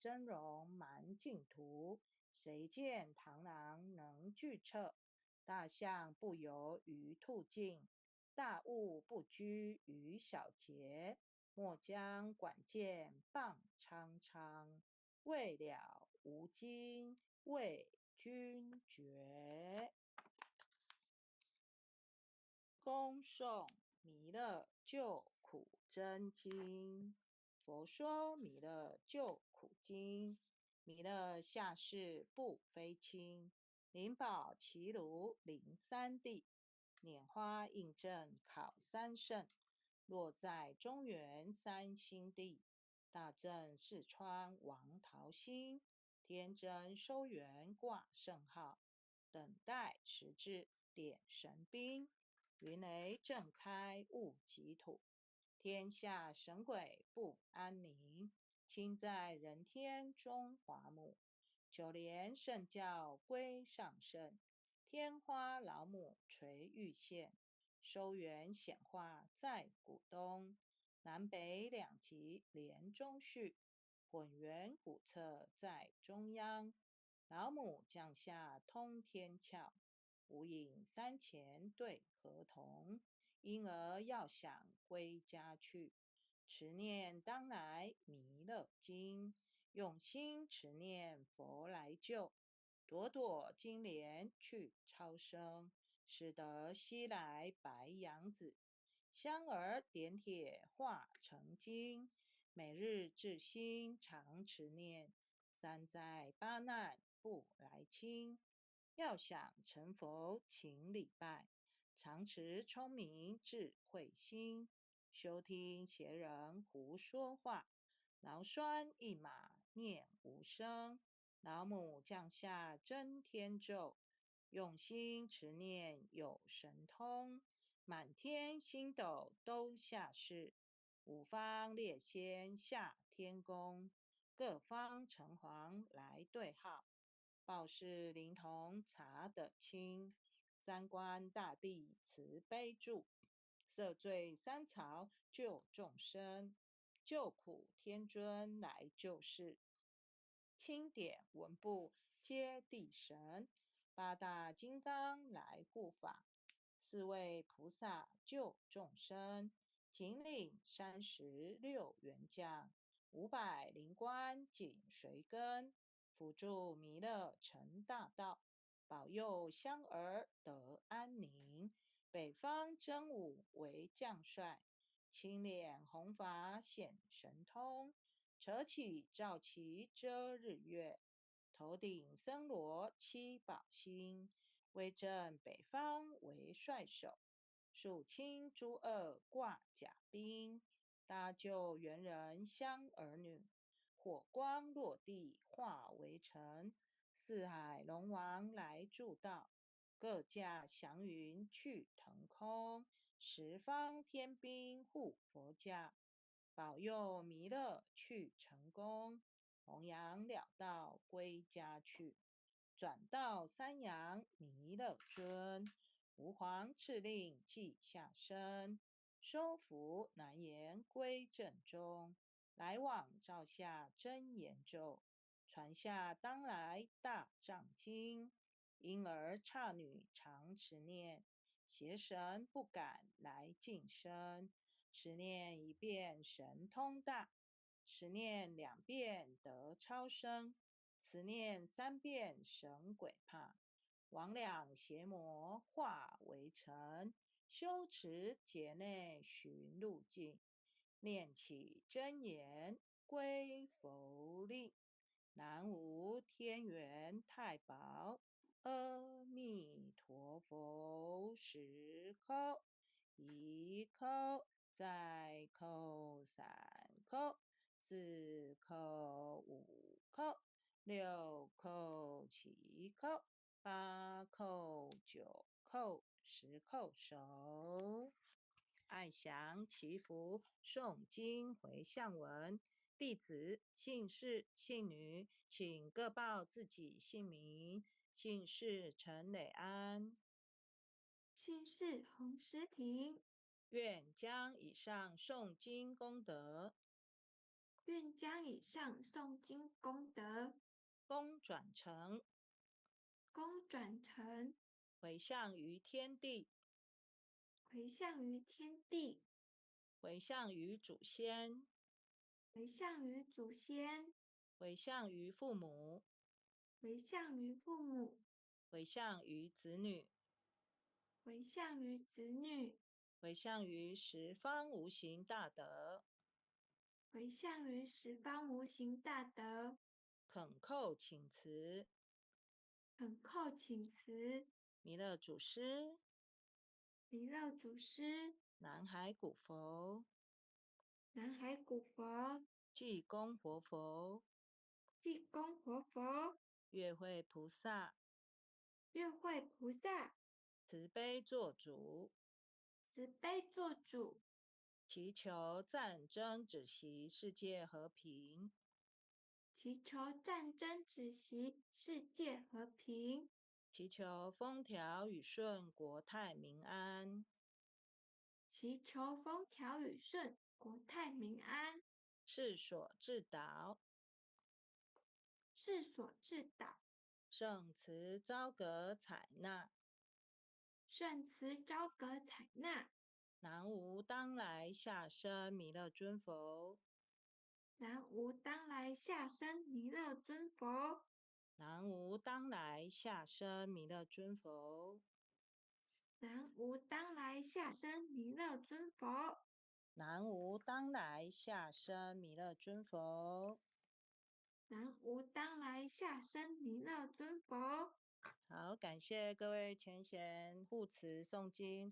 峥嵘满净土，谁见螳螂能拒掣？大象不游于兔径，大物不居于小节。莫将管见棒苍苍，未了无惊为君绝。恭送弥勒救苦真经。佛说弥勒救苦经，弥勒下世不非轻，灵宝齐卢临三地，拈花印证考三圣，落在中原三星地，大正四川王桃心，天真收元挂圣号，等待迟至点神兵，云雷震开雾极土，天下神鬼不安宁，亲在人天中华母，九连圣教归上圣，天花老母垂玉线，收元显化在古东，南北两极连中续，混元古册在中央，老母降下通天窍，无影三前对合同，因而要想归家去，持念当来弥勒经，用心持念佛来救，朵朵金莲去超生，使得西来白羊子，香儿点铁化成金，每日至心常持念，三灾八难不来侵。要想成佛请礼拜，常持聪明智慧心，休听邪人胡说话，劳酸一马念无声，老母降下真天咒，用心持念有神通，满天星斗都下世，五方列仙下天宫，各方城隍来对号，报事灵童查得清，三官大帝慈悲助，赦罪三曹救众生，救苦天尊来救世，钦点文部接地神，八大金刚来护法，四位菩萨救众生，请领36员将，500灵官紧随跟，辅助弥勒成大道，保佑香儿得安宁。北方真武为将帅，青脸红发显神通，扯起罩旗遮日月，头顶森罗七宝星，威震北方为帅首，肃清诸恶挂甲兵，搭救猿人香儿女，火光落地化为尘，四海龙王来助道，各驾祥云去腾空，十方天兵护佛驾，保佑弥勒去成功，弘扬了道归家去，转到三阳弥勒尊，吾皇敕令记下生，收服难言归正中，来往照下真言咒，传下当来大藏经，因而刹女常持念，邪神不敢来近身，持念一遍神通大，持念2遍得超生，持念3遍神鬼怕，魍魉邪魔化为尘，修持劫内寻路径，念起真言归佛令。南无天元太保，阿弥陀佛，10叩，1叩，再叩3叩，4叩5叩，6叩7叩，8叩9叩，10叩首。爱祥祈福诵经回向文，弟子姓氏姓女，请各报自己姓名。姓氏陈磊安，姓氏洪诗婷，愿将以上诵经功德愿将以上诵经功德，功转成，功转成，回向于天地，回向于天地，回向于祖先，回向于祖先，回向于父母，回向于父母，回向于子女，回向于子女，回向于十方无形大德，回向于十方无形大德，恳叩请辞，恳叩请辞，弥勒祖师，弥勒祖师，南海古佛，南海古佛，济公活佛，济公活佛，月会菩萨，月会菩萨，慈悲做主，慈悲做主，祈求战争止息，世界和平。祈求战争止息，世界和平，祈求风调雨顺，国泰民安。祈求风调雨顺，国泰民安，世所至导，世所至导，圣慈昭阁采纳。圣慈昭阁采纳。南无当来下生弥勒尊佛。南无当来下生弥勒尊佛。南无当来下生弥勒尊佛。南无当来下生弥勒尊佛。南无当来下生弥勒尊佛。南无当来下生弥勒尊佛。好，感谢各位前贤护持诵经。